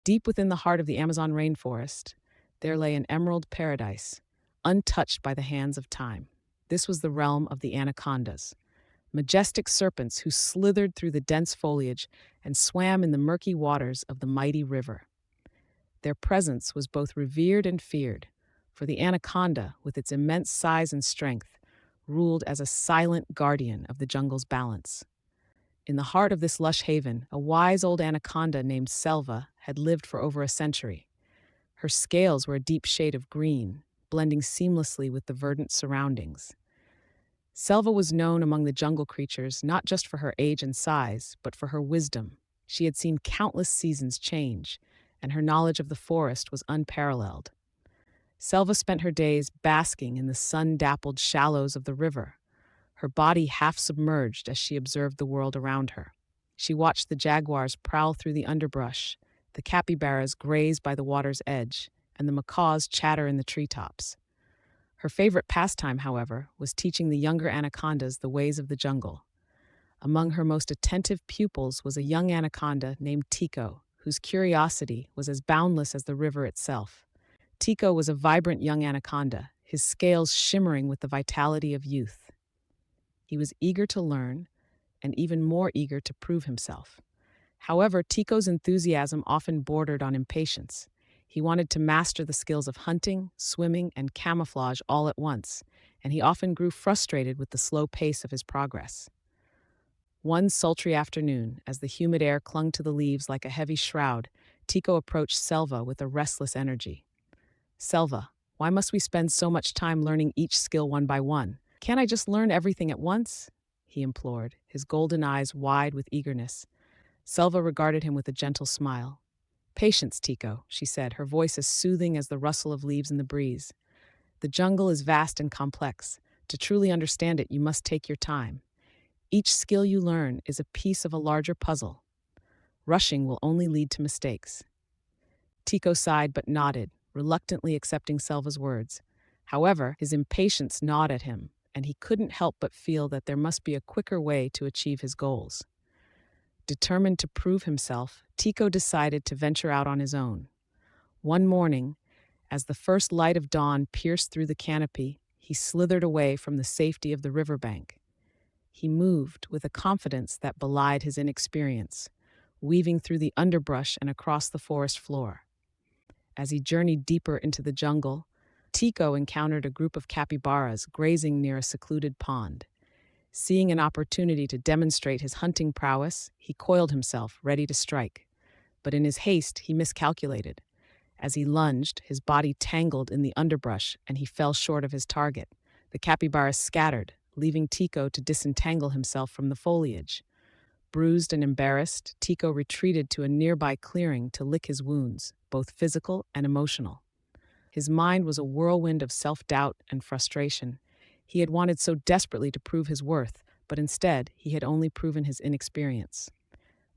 Deep within the heart of the Amazon rainforest, there lay an emerald paradise, untouched by the hands of time. This was the realm of the anacondas, majestic serpents who slithered through the dense foliage and swam in the murky waters of the mighty river. Their presence was both revered and feared, for the anaconda, with its immense size and strength, ruled as a silent guardian of the jungle's balance. In the heart of this lush haven, a wise old anaconda named Selva had lived for over a century. Her scales were a deep shade of green, blending seamlessly with the verdant surroundings. Selva was known among the jungle creatures not just for her age and size, but for her wisdom. She had seen countless seasons change, and her knowledge of the forest was unparalleled. Selva spent her days basking in the sun-dappled shallows of the river, her body half submerged as she observed the world around her. She watched the jaguars prowl through the underbrush, the capybaras graze by the water's edge, and the macaws chatter in the treetops. Her favorite pastime, however, was teaching the younger anacondas the ways of the jungle. Among her most attentive pupils was a young anaconda named Tico, whose curiosity was as boundless as the river itself. Tico was a vibrant young anaconda, his scales shimmering with the vitality of youth. He was eager to learn, and even more eager to prove himself. However, Tico's enthusiasm often bordered on impatience. He wanted to master the skills of hunting, swimming, and camouflage all at once, and he often grew frustrated with the slow pace of his progress. One sultry afternoon, as the humid air clung to the leaves like a heavy shroud, Tico approached Selva with a restless energy. "Selva, why must we spend so much time learning each skill one by one? Can't I just learn everything at once?" he implored, his golden eyes wide with eagerness. Selva regarded him with a gentle smile. "Patience, Tico," she said, her voice as soothing as the rustle of leaves in the breeze. "The jungle is vast and complex. To truly understand it, you must take your time. Each skill you learn is a piece of a larger puzzle. Rushing will only lead to mistakes." Tico sighed but nodded, reluctantly accepting Selva's words. However, his impatience gnawed at him, and he couldn't help but feel that there must be a quicker way to achieve his goals. Determined to prove himself, Tico decided to venture out on his own. One morning, as the first light of dawn pierced through the canopy, he slithered away from the safety of the riverbank. He moved with a confidence that belied his inexperience, weaving through the underbrush and across the forest floor. As he journeyed deeper into the jungle, Tico encountered a group of capybaras grazing near a secluded pond. Seeing an opportunity to demonstrate his hunting prowess, he coiled himself, ready to strike. But in his haste, he miscalculated. As he lunged, his body tangled in the underbrush, and he fell short of his target. The capybaras scattered, leaving Tico to disentangle himself from the foliage. Bruised and embarrassed, Tico retreated to a nearby clearing to lick his wounds, both physical and emotional. His mind was a whirlwind of self-doubt and frustration. He had wanted so desperately to prove his worth, but instead, he had only proven his inexperience.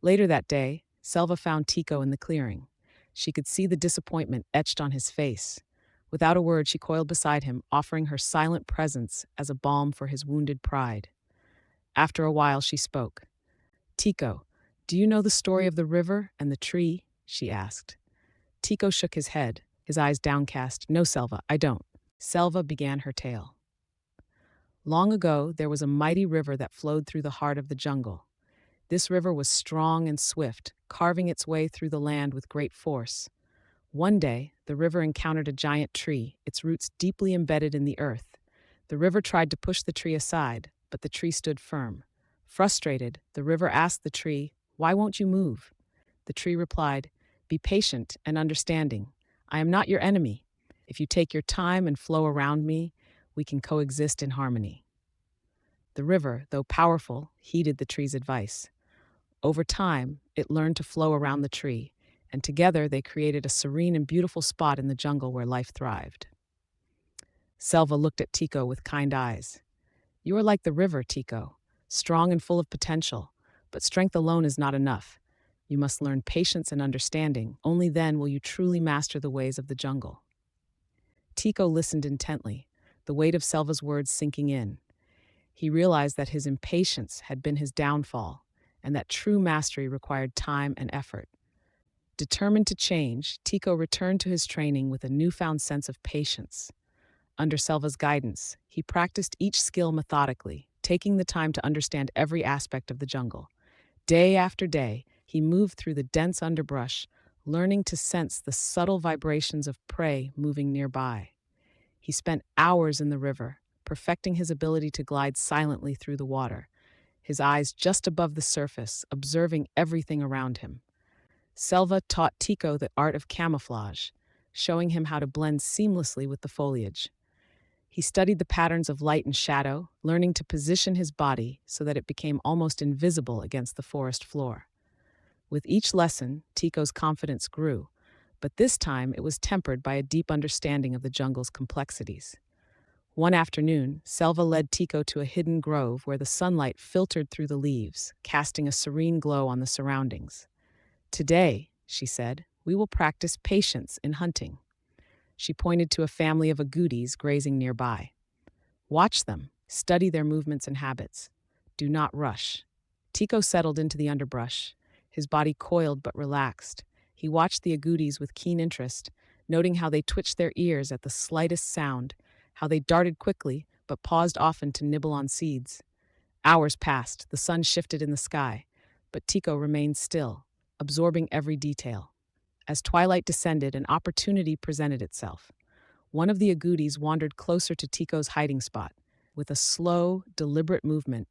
Later that day, Selva found Tico in the clearing. She could see the disappointment etched on his face. Without a word, she coiled beside him, offering her silent presence as a balm for his wounded pride. After a while, she spoke. "Tico, do you know the story of the river and the tree?" she asked. Tico shook his head, his eyes downcast. "No, Selva, I don't." Selva began her tale. Long ago, there was a mighty river that flowed through the heart of the jungle. This river was strong and swift, carving its way through the land with great force. One day, the river encountered a giant tree, its roots deeply embedded in the earth. The river tried to push the tree aside, but the tree stood firm. Frustrated, the river asked the tree, "Why won't you move?" The tree replied, "Be patient and understanding. I am not your enemy. If you take your time and flow around me, we can coexist in harmony." The river, though powerful, heeded the tree's advice. Over time, it learned to flow around the tree, and together they created a serene and beautiful spot in the jungle where life thrived. Selva looked at Tico with kind eyes. "You are like the river, Tico, strong and full of potential, but strength alone is not enough. You must learn patience and understanding. Only then will you truly master the ways of the jungle." Tico listened intently, the weight of Selva's words sinking in. He realized that his impatience had been his downfall, and that true mastery required time and effort. Determined to change, Tico returned to his training with a newfound sense of patience. Under Selva's guidance, he practiced each skill methodically, taking the time to understand every aspect of the jungle. Day after day, he moved through the dense underbrush, learning to sense the subtle vibrations of prey moving nearby. He spent hours in the river, perfecting his ability to glide silently through the water, his eyes just above the surface, observing everything around him. Selva taught Tico the art of camouflage, showing him how to blend seamlessly with the foliage. He studied the patterns of light and shadow, learning to position his body so that it became almost invisible against the forest floor. With each lesson, Tico's confidence grew, but this time it was tempered by a deep understanding of the jungle's complexities. One afternoon, Selva led Tico to a hidden grove where the sunlight filtered through the leaves, casting a serene glow on the surroundings. "Today," she said, "we will practice patience in hunting." She pointed to a family of agoutis grazing nearby. "Watch them, study their movements and habits. Do not rush." Tico settled into the underbrush, his body coiled but relaxed. He watched the agoutis with keen interest, noting how they twitched their ears at the slightest sound, how they darted quickly but paused often to nibble on seeds. Hours passed, the sun shifted in the sky, but Tico remained still, absorbing every detail. As twilight descended, an opportunity presented itself. One of the agoutis wandered closer to Tico's hiding spot. With a slow, deliberate movement,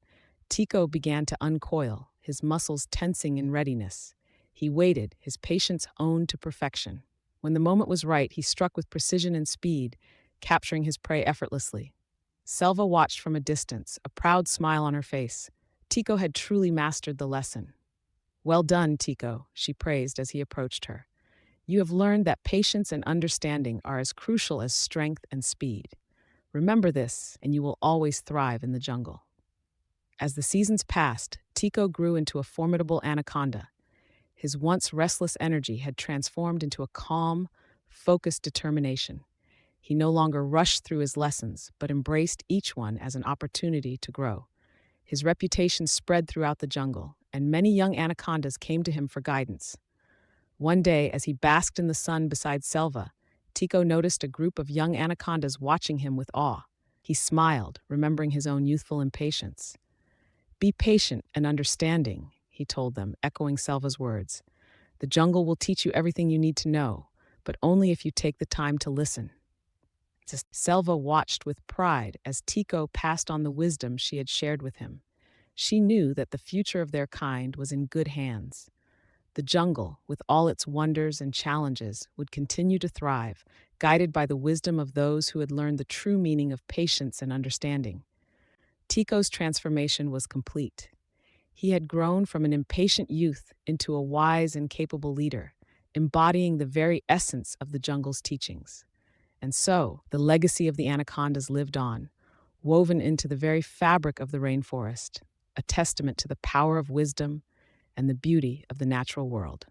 Tico began to uncoil, his muscles tensing in readiness. He waited, his patience honed to perfection. When the moment was right, he struck with precision and speed, capturing his prey effortlessly. Selva watched from a distance, a proud smile on her face. Tico had truly mastered the lesson. "Well done, Tico," she praised as he approached her. "You have learned that patience and understanding are as crucial as strength and speed. Remember this, and you will always thrive in the jungle." As the seasons passed, Tico grew into a formidable anaconda. His once restless energy had transformed into a calm, focused determination. He no longer rushed through his lessons, but embraced each one as an opportunity to grow. His reputation spread throughout the jungle, and many young anacondas came to him for guidance. One day, as he basked in the sun beside Selva, Tico noticed a group of young anacondas watching him with awe. He smiled, remembering his own youthful impatience. "Be patient and understanding," he told them, echoing Selva's words. "The jungle will teach you everything you need to know, but only if you take the time to listen." Selva watched with pride as Tico passed on the wisdom she had shared with him. She knew that the future of their kind was in good hands. The jungle, with all its wonders and challenges, would continue to thrive, guided by the wisdom of those who had learned the true meaning of patience and understanding. Tico's transformation was complete. He had grown from an impatient youth into a wise and capable leader, embodying the very essence of the jungle's teachings. And so, the legacy of the anacondas lived on, woven into the very fabric of the rainforest, a testament to the power of wisdom and the beauty of the natural world.